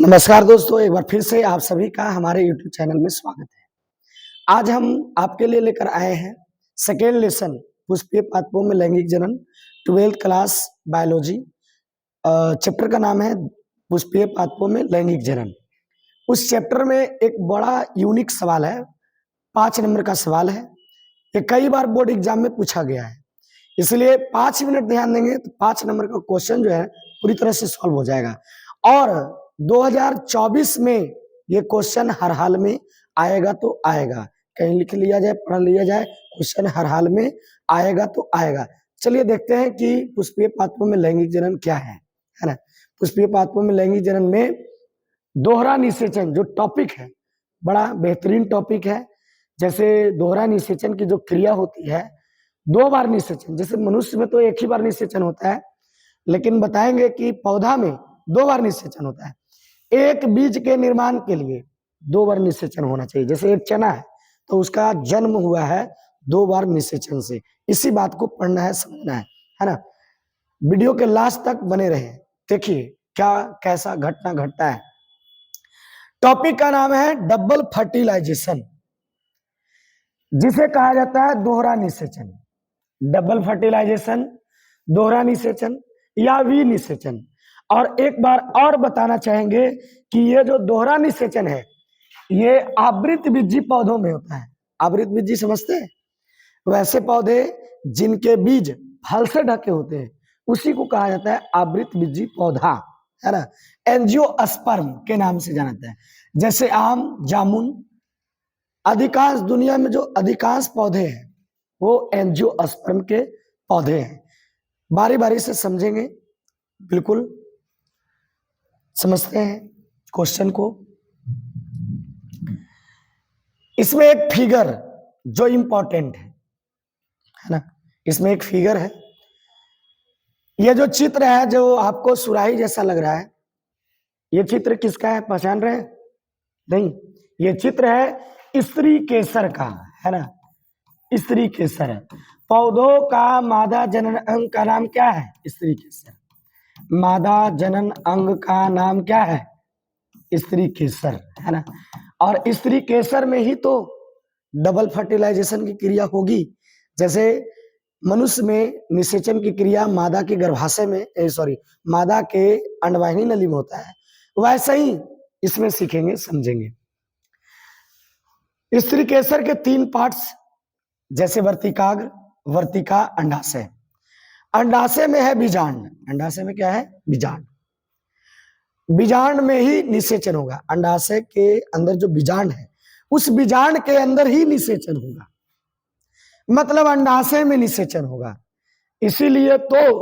नमस्कार दोस्तों, एक बार फिर से आप सभी का हमारे YouTube चैनल में स्वागत है। आज हम आपके लिए लेकर आए हैं सेकेंड लेसन पुष्पीय पादपों में लैंगिक जनन 12th क्लास बायोलॉजी। चैप्टर का नाम है पुष्पीय पादपों में लैंगिक जनन। उस चैप्टर में एक बड़ा यूनिक सवाल है, 5 नंबर का सवाल है। ये कई बार बोर्ड एग्जाम में पूछा गया है, इसलिए 5 मिनट ध्यान देंगे तो 5 नंबर का क्वेश्चन जो है पूरी तरह से सॉल्व हो जाएगा। और 2024 में ये क्वेश्चन हर हाल में आएगा तो आएगा, कहीं लिख लिया जाए, पढ़ लिया जाए, क्वेश्चन हर हाल में आएगा तो आएगा। चलिए देखते हैं कि पुष्पीय पादपों में लैंगिक जनन क्या है ना। पुष्पीय पादपों में लैंगिक जनन में दोहरा निषेचन जो टॉपिक है, बड़ा बेहतरीन टॉपिक है। जैसे दोहरा निषेचन की जो क्रिया होती है, 2 बार निषेचन, जैसे मनुष्य में तो एक ही बार निषेचन होता है, लेकिन बताएंगे कि पौधा में 2 बार निषेचन होता है। एक बीज के निर्माण के लिए 2 बार निषेचन होना चाहिए। जैसे एक चना है तो उसका जन्म हुआ है 2 बार निषेचन से। इसी बात को पढ़ना है, समझना है ना। वीडियो के लास्ट तक बने रहे, देखिए क्या कैसा घटना घटता है। टॉपिक का नाम है डबल फर्टिलाइजेशन, जिसे कहा जाता है दोहरा निषेचन। डबल फर्टिलाइजेशन, दोहरा निषेचन या वी निषेचन। और एक बार और बताना चाहेंगे कि ये जो दोहरा निषेचन है ये आवृत बीजी पौधों में होता है। आवृत बीजी समझते हैं? वैसे पौधे जिनके बीज फल से ढके होते हैं उसी को कहा जाता है आवृत बीजी पौधा, है ना। एंजियोस्पर्म के नाम से जाना जाता है। जैसे आम, जामुन, अधिकांश दुनिया में जो अधिकांश पौधे हैं वो एंजियोस्पर्म के पौधे हैं। बारी बारी से समझेंगे, बिल्कुल समझते हैं क्वेश्चन को। इसमें एक फिगर जो इंपॉर्टेंट है ना, इसमें एक फिगर है। ये जो चित्र है जो आपको सुराही जैसा लग रहा है, ये चित्र किसका है, पहचान रहे हैं? नहीं, ये चित्र है स्त्री केसर का, है ना। स्त्री केसर पौधों का मादा जनन अंग का नाम क्या है? स्त्री केसर। मादा जनन अंग का नाम क्या है? स्त्री केसर, है ना। और स्त्री केसर में ही तो डबल फर्टिलाइजेशन की क्रिया होगी। जैसे मनुष्य में निषेचन की क्रिया मादा के गर्भाशय में, मादा के अंडवाहिनी नली में होता है, वैसे ही इसमें सीखेंगे, समझेंगे। स्त्री केसर के 3 पार्ट्स, जैसे वर्तिकाग्र, वर्तिका, अंडाशय। अंडाशय में है बीजांड। अंडाशय में क्या है? बीजांड। बीजांड में ही निषेचन होगा। अंडाशय के अंदर जो बीजांड है उस बीजांड के अंदर ही निषेचन होगा, मतलब अंडाशय में निषेचन होगा। इसीलिए तो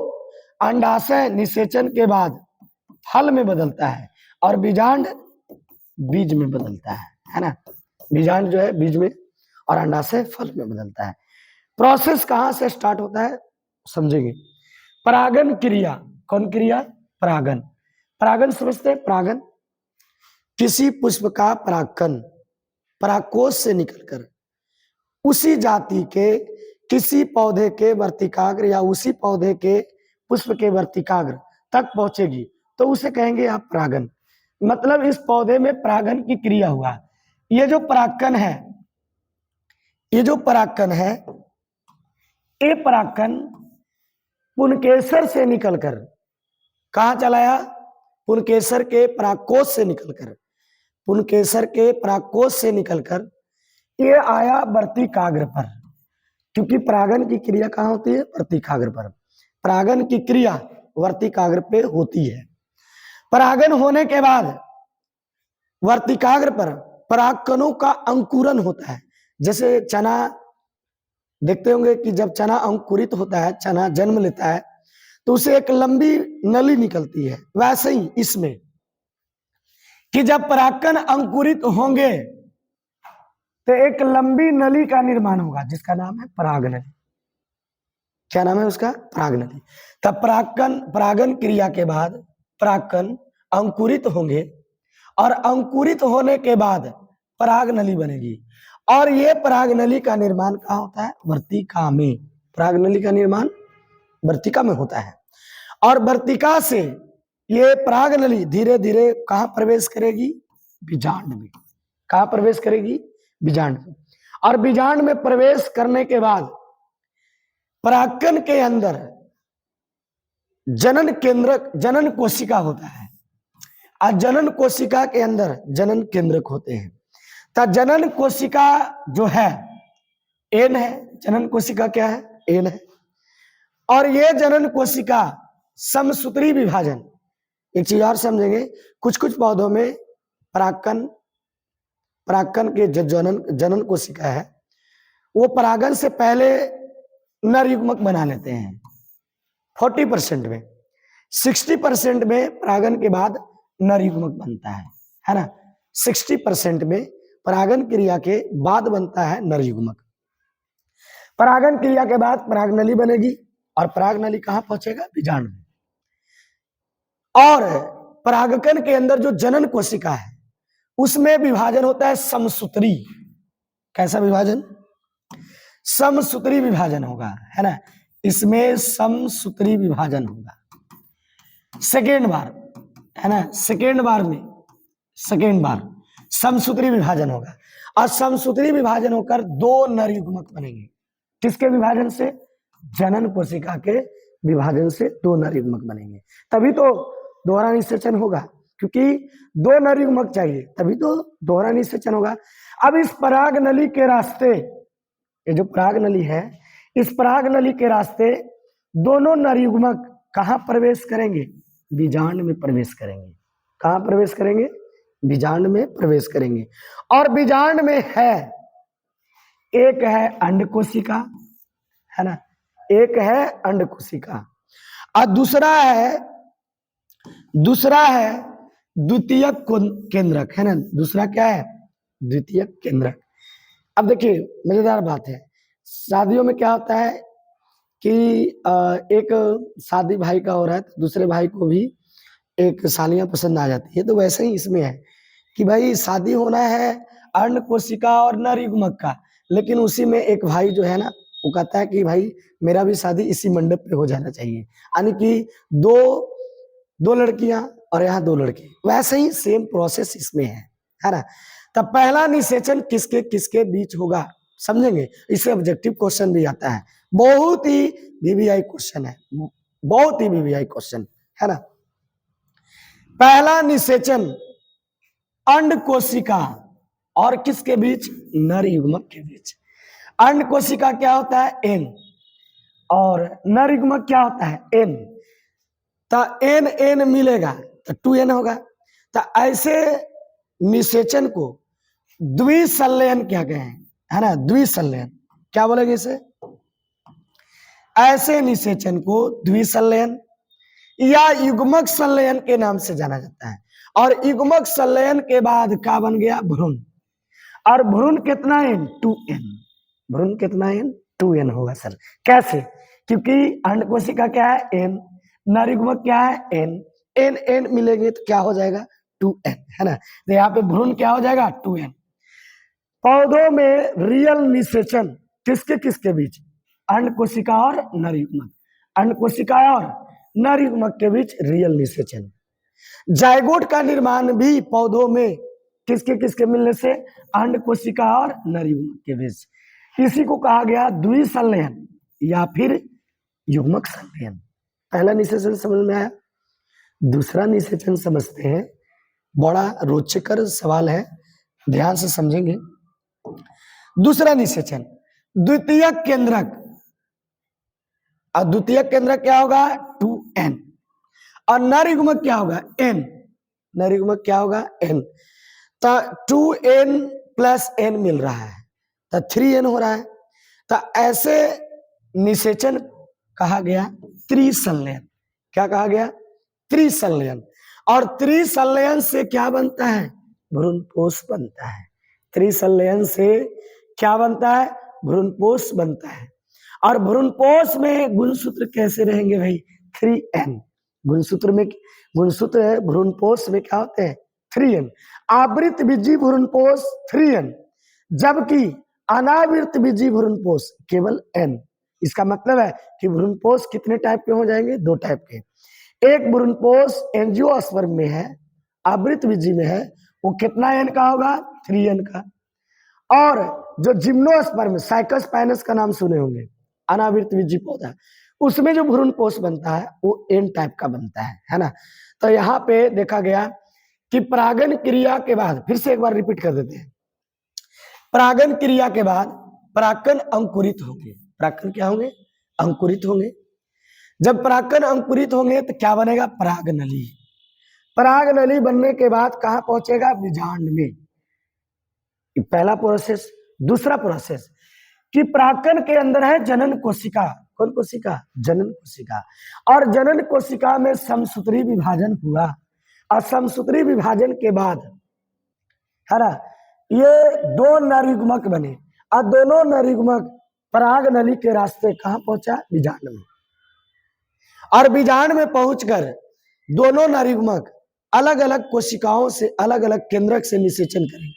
अंडाशय निषेचन के बाद फल में बदलता है और बीजांड बीज में बदलता है ना। बीजांड जो है बीज में और अंडाशय फल में बदलता है। प्रोसेस कहां से स्टार्ट होता है समझेंगे। परागन क्रिया, कौन क्रिया? परागन। परागन समझते हैं? परागन किसी पुष्प का परागकण परागकोश से निकलकर उसी जाति के किसी पौधे के वर्तिकाग्र या उसी पौधे के पुष्प के वर्तिकाग्र तक पहुंचेगी तो उसे कहेंगे आप परागन। मतलब इस पौधे में परागन की क्रिया हुआ। ये जो परागकण है, ये जो परागकण है, ये परागकण पुंकेसर से निकलकर कहा चलाया? पुंकेसर के परागकोश से निकलकर, पुंकेसर के परागकोश से निकलकर ये आया वर्तिकाग्र पर। क्योंकि परागन की क्रिया कहाँ होती है? वर्तिकाग्र पर। परागन की क्रिया वर्तिकाग्र पे होती है। परागन होने के बाद वर्तिकाग्र पर परागकणों का अंकुरन होता है। जैसे चना देखते होंगे कि जब चना अंकुरित होता है, चना जन्म लेता है तो उसे एक लंबी नली निकलती है। वैसे ही इसमें कि जब परागकण अंकुरित होंगे तो एक लंबी नली का निर्माण होगा जिसका नाम है परागनली। क्या नाम है उसका? परागनली। तब परागन क्रिया के बाद परागकण अंकुरित होंगे और अंकुरित होने के बाद परागनली बनेगी। और ये परागनली का निर्माण कहाँ होता है? वर्तिका में। परागनली का निर्माण वर्तिका में होता है। और वर्तिका से ये पराग नली धीरे धीरे कहाँ प्रवेश करेगी? बीजांड में। कहाँ प्रवेश करेगी? बीजांड में। और बीजांड में प्रवेश करने के बाद परागकण के अंदर जनन केंद्रक, जनन कोशिका होता है, और जनन कोशिका के अंदर जनन केंद्रक होते हैं। तो जनन कोशिका जो है एन है, जनन कोशिका क्या है? एन है। और ये जनन कोशिका समसूत्री विभाजन, एक चीज और समझेंगे, कुछ कुछ पौधों में परागकण के जो जनन कोशिका है वो परागन से पहले नर युग्मक बना लेते हैं 40% में, 60% में परागन के बाद नर युग्मक बनता है ना। 60% में परागन क्रिया के बाद बनता है नर युग्मक। परागन क्रिया के बाद परागनली बनेगी और परागनली कहां पहुंचेगा? बीजांड में। और परागकण के अंदर जो जनन कोशिका है उसमें विभाजन होता है समसूत्री। कैसा विभाजन? समसूत्री विभाजन होगा, है ना। इसमें समसूत्री विभाजन होगा सेकेंड बार, है ना। सेकेंड बार समसूत्री विभाजन होगा। और समसूत्री विभाजन होकर दो नर युग्मक बनेंगे। किसके विभाजन से? जनन कोशिका के विभाजन से दो नर युग्मक बनेंगे। तभी तो दोहरा निषेचन होगा, क्योंकि दो नर युग्मक चाहिए, तभी तो दोहरा निषेचन होगा। अब इस पराग नली के रास्ते, ये जो पराग नली है, इस पराग नली के रास्ते दोनों नर युग्मक कहां प्रवेश करेंगे? बीजांड में प्रवेश करेंगे। कहां प्रवेश करेंगे? बीजांड में प्रवेश करेंगे। और बीजांड में है, एक है अंड कोशिका, है ना, एक है अंड कोशिका, और दूसरा है द्वितीयक केंद्रक, है ना। दूसरा क्या है? द्वितीयक केंद्रक। अब देखिए मजेदार बात है, शादियों में क्या होता है कि एक शादी भाई का हो रहा है तो दूसरे भाई को भी एक सालियां पसंद आ जाती है। तो वैसे ही इसमें है कि भाई शादी होना है अंड कोशिका और नर युग्मक का, लेकिन उसी में एक भाई जो है ना वो कहता है कि भाई मेरा भी शादी इसी मंडप पे हो जाना चाहिए, यानी कि दो लड़कियां और यहाँ दो लड़के। वैसे ही सेम प्रोसेस इसमें है ना। तब पहला निषेचन किसके किसके बीच होगा समझेंगे। इससे ऑब्जेक्टिव क्वेश्चन भी आता है, बहुत ही वीवीआई क्वेश्चन है, बहुत ही वीवीआई क्वेश्चन है ना। पहला निषेचन अंड कोशिका और किसके बीच? नर युग्मक के बीच। अंड कोशिका क्या होता है? एन, और नर युग्मक क्या होता है? एन। तो एन एन मिलेगा तो 2n होगा। तो ऐसे निषेचन को द्विसंलयन क्या कहें, है ना। द्विसंलयन क्या बोलेंगे इसे? ऐसे निषेचन को द्विसंलयन या युग्मक संलयन के नाम से जाना जाता है। और युग्मक संलयन के बाद क्या बन गया? भ्रूण। और भ्रूण कितना n? 2n। भ्रूण कितना n? 2n होगा सर। कैसे? क्योंकि अंड कोशिका क्या है? n, नर युग्मक क्या है? n, n मिलेंगे तो क्या हो जाएगा? 2n, है ना। तो यहाँ पे भ्रूण क्या हो जाएगा? 2n। पौधों में रियल निषेचन किसके किसके बीच? अंड कोशिका और नर युग्मक। अंड कोशिका और नर युग्मक के बीच रियल निषेचन। जायगोट का निर्माण भी पौधों में किसके किसके मिलने से? अंड कोशिका और नर युग्मक के बीच। इसी को कहा गया द्विसंलयन या फिर युग्मक संलयन। पहला निषेचन समझ में आया। दूसरा निषेचन समझते हैं, बड़ा रोचकर सवाल है, ध्यान से समझेंगे। दूसरा निषेचन द्वितीयक केंद्रक। और द्वितीयक केंद्रक क्या होगा? 2n। और नर युग्मक क्या होगा? n। नर युग्मक क्या होगा? n। तो 2n प्लस n मिल रहा है तो 3n हो रहा है। तो ऐसे निषेचन कहा गया त्रिसंलयन। क्या कहा गया? त्रिसंलयन। और त्रिसंलयन से क्या बनता है? भ्रूणपोष बनता है। त्रिसंलयन से क्या बनता है? भ्रूणपोष बनता है। और भ्रूणपोष में गुणसूत्र कैसे रहेंगे भाई? 3n। गुणसूत्र भ्रूणपोष में क्या होते हैं? 3n। आवृत बीजी भ्रूणपोष 3n, जबकि अनावृत बीजी भ्रूणपोष केवल n। इसका मतलब है कि भ्रूणपोष कितने टाइप के हो जाएंगे? 2 टाइप के। एक भ्रूणपोष एंजियोस्पर्म में है, आवृतबीजी में है, वो कितना एन का होगा? 3n का। और जो जिम्नोस्पर्म, साइकोस्पाइनस का नाम सुने होंगे, अनावृतबीजी पौधा, उसमें जो भ्रूणपोष बनता है वो एन टाइप का बनता है ना। तो यहाँ पे देखा गया कि परागन क्रिया के बाद, फिर से एक बार रिपीट कर देते हैं, परागन क्रिया के बाद परागकण अंकुरित होंगे। परागकण क्या होंगे? अंकुरित होंगे। जब परागकण अंकुरित होंगे तो क्या बनेगा? परागनली। परागनली बनने के बाद कहां पहुंचेगा? बीजांड में। पहला प्रोसेस। दूसरा प्रोसेस कि परागकण के अंदर है जनन कोशिका। कौन कोशिका? जनन कोशिका। और जनन कोशिका में समसूत्री विभाजन हुआ, और समसूत्री विभाजन के बाद है ना ये दो नरयुग्मक बने, और दोनों नरयुग्मक पराग नली के रास्ते कहां पहुंचा? बीजांड में। और बीजांड में पहुंचकर दोनों नरयुग्मक अलग अलग कोशिकाओं से, अलग अलग केंद्रक से निषेचन करेंगे।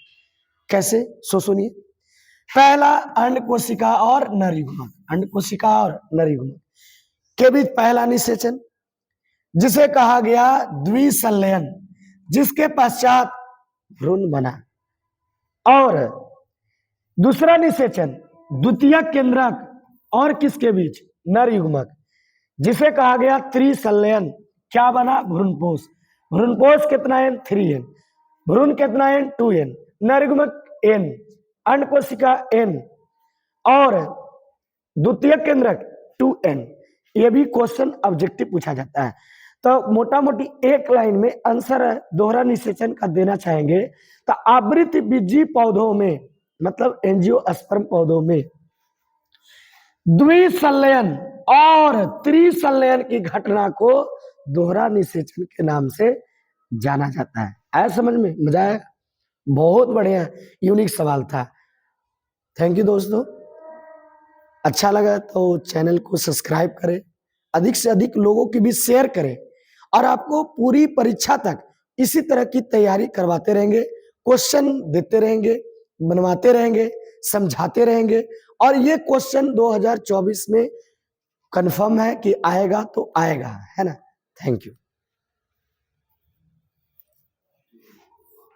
कैसे? सुनिए। पहला अंड कोशिका और नरयुग्मक, अंड कोशिका और नरयुग्मक के बीच पहला निषेचन, जिसे कहा गया द्विसंलयन, जिसके पश्चात भ्रूण बना। और दूसरा निषेचन द्वितीयक केंद्रक और किसके बीच? नरयुग्मक, जिसे कहा गया त्रिसंलयन। क्या बना? भ्रूणपोष। भ्रूणपोष कितना एन? 3n। भ्रूण कितना एन? 2n। नरयुग्मक n, अंड कोशिका n, और द्वितीयक केंद्रक 2n। ये भी क्वेश्चन ऑब्जेक्टिव पूछा जाता है। तो मोटा मोटी एक लाइन में आंसर दोहरा निषेचन का देना चाहेंगे तो आवृतबीजी पौधों में, मतलब एंजियोस्पर्म पौधों में द्विसंलयन और त्रिसंलयन की घटना को दोहरा निषेचन के नाम से जाना जाता है। आया समझ में? मजा आया? बहुत बढ़िया यूनिक सवाल था। थैंक यू दोस्तों। अच्छा लगा तो चैनल को सब्सक्राइब करें, अधिक से अधिक लोगों के बीच शेयर करें, और आपको पूरी परीक्षा तक इसी तरह की तैयारी करवाते रहेंगे, क्वेश्चन देते रहेंगे, बनवाते रहेंगे, समझाते रहेंगे। और ये क्वेश्चन 2024 में कंफर्म है कि आएगा तो आएगा, है ना। Thank you.